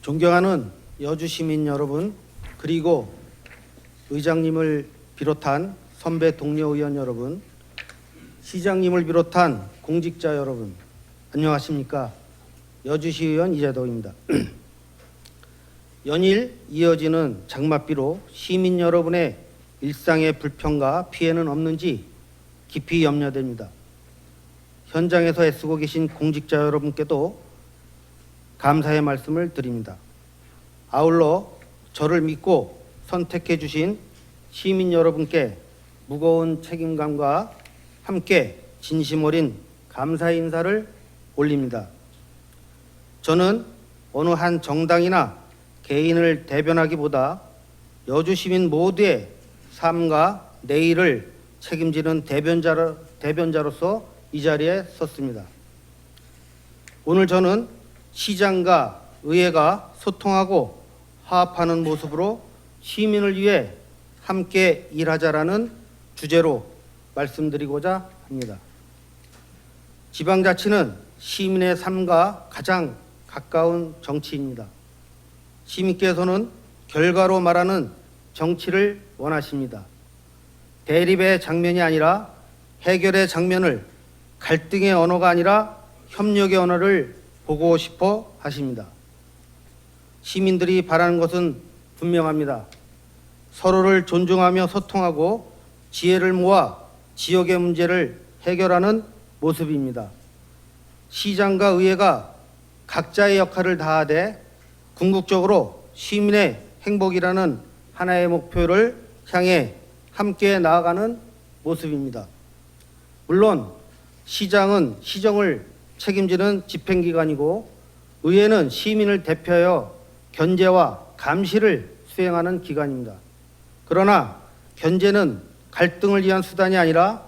존경하는 여주 시민 여러분, 그리고 의장님을 비롯한 선배 동료 의원 여러분, 시장님을 비롯한 공직자 여러분, 안녕하십니까? 여주시의원 이재덕입니다. 연일 이어지는 장맛비로 시민 여러분의 일상의 불편과 피해는 없는지 깊이 염려됩니다. 현장에서 애쓰고 계신 공직자 여러분께도 감사의 말씀을 드립니다. 아울러 저를 믿고 선택해 주신 시민 여러분께 무거운 책임감과 함께 진심 어린 감사의 인사를 올립니다. 저는 어느 한 정당이나 개인을 대변하기보다 여주 시민 모두의 삶과 내일을 책임지는 대변자로서 이 자리에 섰습니다. 오늘 저는 시장과 의회가 소통하고 화합하는 모습으로 시민을 위해 함께 일하자라는 주제로 말씀드리고자 합니다. 지방자치는 시민의 삶과 가장 가까운 정치입니다. 시민께서는 결과로 말하는 정치를 원하십니다. 대립의 장면이 아니라 해결의 장면을, 갈등의 언어가 아니라 협력의 언어를 보고 싶어 하십니다. 시민들이 바라는 것은 분명합니다. 서로를 존중하며 소통하고 지혜를 모아 지역의 문제를 해결하는 모습입니다. 시장과 의회가 각자의 역할을 다하되 궁극적으로 시민의 행복이라는 하나의 목표를 향해 함께 나아가는 모습입니다. 물론 시장은 시정을 책임지는 집행기관이고 의회는 시민을 대표하여 견제와 감시를 수행하는 기관입니다. 그러나 견제는 갈등을 위한 수단이 아니라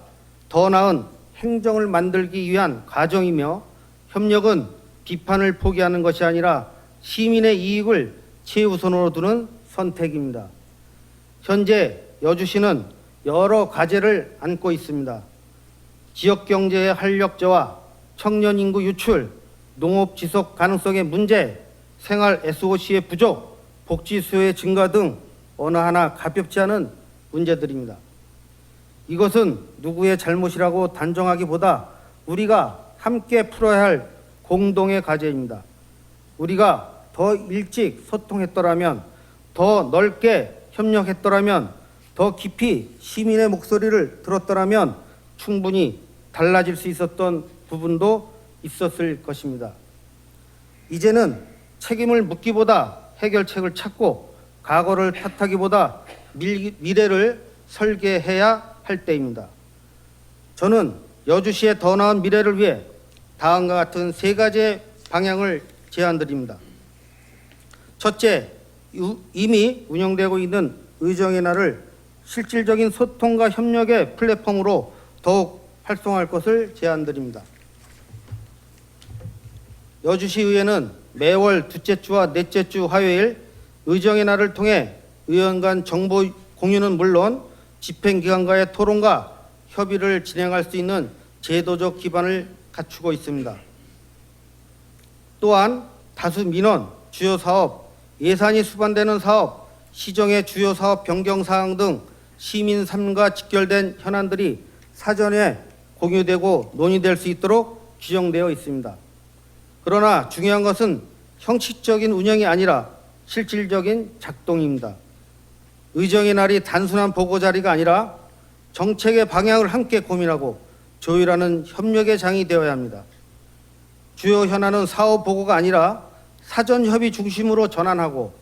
더 나은 행정을 만들기 위한 과정이며, 협력은 비판을 포기하는 것이 아니라 시민의 이익을 최우선으로 두는 선택입니다. 현재 여주시는 여러 과제를 안고 있습니다. 지역경제의 활력화와 청년 인구 유출, 농업 지속 가능성의 문제, 생활 SOC의 부족, 복지 수요의 증가 등 어느 하나 가볍지 않은 문제들입니다. 이것은 누구의 잘못이라고 단정하기보다 우리가 함께 풀어야 할 공동의 과제입니다. 우리가 더 일찍 소통했더라면, 더 넓게 협력했더라면, 더 깊이 시민의 목소리를 들었더라면 충분히 달라질 수 있었던 부분도 있었을 것입니다. 이제는 책임을 묻기보다 해결책을 찾고 과거를 탓하기보다 미래를 설계해야 할 때입니다. 저는 여주시의 더 나은 미래를 위해 다음과 같은 세 가지의 방향을 제안드립니다. 첫째, 이미 운영되고 있는 의정의 날을 실질적인 소통과 협력의 플랫폼으로 더욱 활성화할 것을 제안드립니다. 여주시의회는 매월 둘째 주와 넷째 주 화요일 의정의 날을 통해 의원 간 정보 공유는 물론 집행기관과의 토론과 협의를 진행할 수 있는 제도적 기반을 갖추고 있습니다. 또한 다수 민원, 주요 사업, 예산이 수반되는 사업, 시정의 주요 사업 변경 사항 등 시민 삶과 직결된 현안들이 사전에 공유되고 논의될 수 있도록 규정되어 있습니다. 그러나 중요한 것은 형식적인 운영이 아니라 실질적인 작동입니다. 의정의 날이 단순한 보고 자리가 아니라 정책의 방향을 함께 고민하고 조율하는 협력의 장이 되어야 합니다. 주요 현안은 사업 보고가 아니라 사전 협의 중심으로 전환하고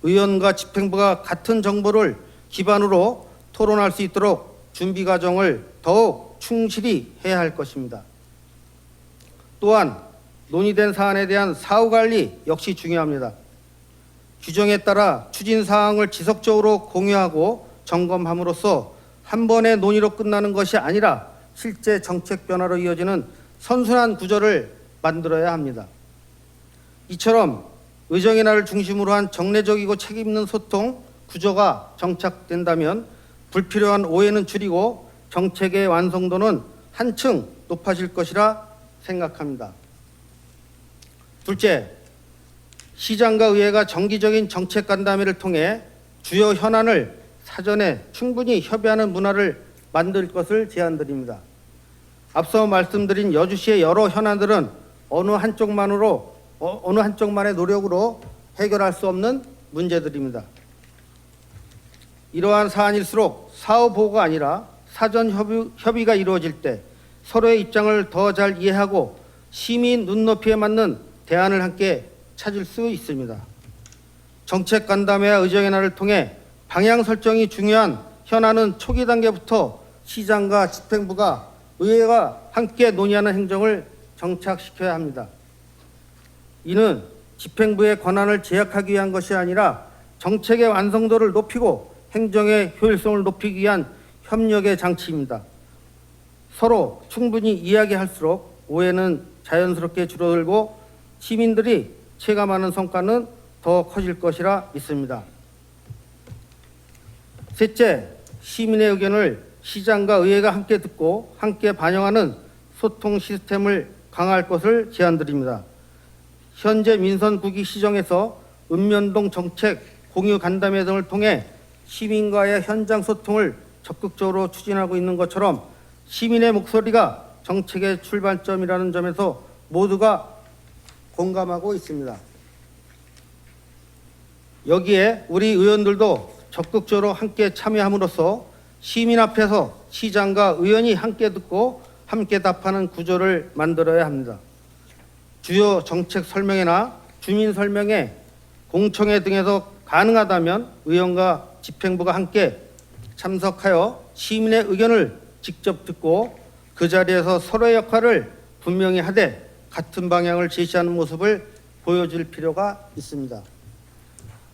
의원과 집행부가 같은 정보를 기반으로 토론할 수 있도록 준비 과정을 더욱 충실히 해야 할 것입니다. 또한 논의된 사안에 대한 사후 관리 역시 중요합니다. 규정에 따라 추진 사항을 지속적으로 공유하고 점검함으로써 한 번의 논의로 끝나는 것이 아니라 실제 정책 변화로 이어지는 선순환 구조를 만들어야 합니다. 이처럼 의정의 날을 중심으로 한 정례적이고 책임있는 소통 구조가 정착된다면 불필요한 오해는 줄이고 정책의 완성도는 한층 높아질 것이라 생각합니다. 둘째, 시장과 의회가 정기적인 정책 간담회를 통해 주요 현안을 사전에 충분히 협의하는 문화를 만들 것을 제안드립니다. 앞서 말씀드린 여주시의 여러 현안들은 어느 한쪽만의 노력으로 해결할 수 없는 문제들입니다. 이러한 사안일수록 사후 보고가 아니라 사전 협의가 이루어질 때 서로의 입장을 더 잘 이해하고 시민 눈높이에 맞는 대안을 함께 찾을 수 있습니다. 정책 간담회와 의정연화를 통해 방향 설정이 중요한 현안은 초기 단계부터 시장과 집행부가 의회가 함께 논의하는 행정을 정착시켜야 합니다. 이는 집행부의 권한을 제약하기 위한 것이 아니라 정책의 완성도를 높이고 행정의 효율성을 높이기 위한 협력의 장치입니다. 서로 충분히 이야기할수록 오해는 자연스럽게 줄어들고 시민들이 체감하는 성과는 더 커질 것이라 믿습니다. 셋째, 시민의 의견을 시장과 의회가 함께 듣고 함께 반영하는 소통 시스템을 강화할 것을 제안드립니다. 현재 민선구기 시정에서 읍면동 정책 공유 간담회 등을 통해 시민과의 현장 소통을 적극적으로 추진하고 있는 것처럼 시민의 목소리가 정책의 출발점이라는 점에서 모두가 공감하고 있습니다. 여기에 우리 의원들도 적극적으로 함께 참여함으로써 시민 앞에서 시장과 의원이 함께 듣고 함께 답하는 구조를 만들어야 합니다. 주요 정책 설명회나 주민 설명회, 공청회 등에서 가능하다면 의원과 집행부가 함께 참석하여 시민의 의견을 직접 듣고 그 자리에서 서로의 역할을 분명히 하되 같은 방향을 제시하는 모습을 보여줄 필요가 있습니다.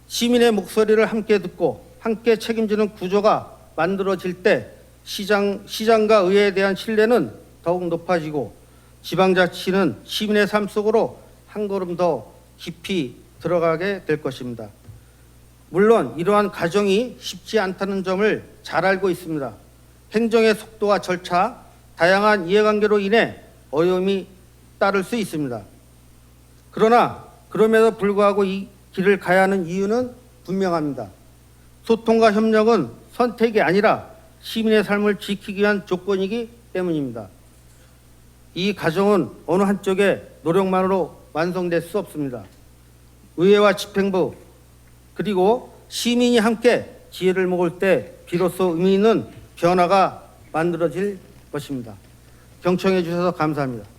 시민의 목소리를 함께 듣고 함께 책임지는 구조가 만들어질 때 시장과 의회에 대한 신뢰는 더욱 높아지고 지방자치는 시민의 삶 속으로 한 걸음 더 깊이 들어가게 될 것입니다. 물론 이러한 과정이 쉽지 않다는 점을 잘 알고 있습니다. 행정의 속도와 절차, 다양한 이해관계로 인해 어려움이 따를 수 있습니다. 그러나 그럼에도 불구하고 이 길을 가야 하는 이유는 분명합니다. 소통과 협력은 선택이 아니라 시민의 삶을 지키기 위한 조건이기 때문입니다. 이 과정은 어느 한쪽의 노력만으로 완성될 수 없습니다. 의회와 집행부 그리고 시민이 함께 지혜를 모을 때 비로소 의미 있는 변화가 만들어질 것입니다. 경청해 주셔서 감사합니다.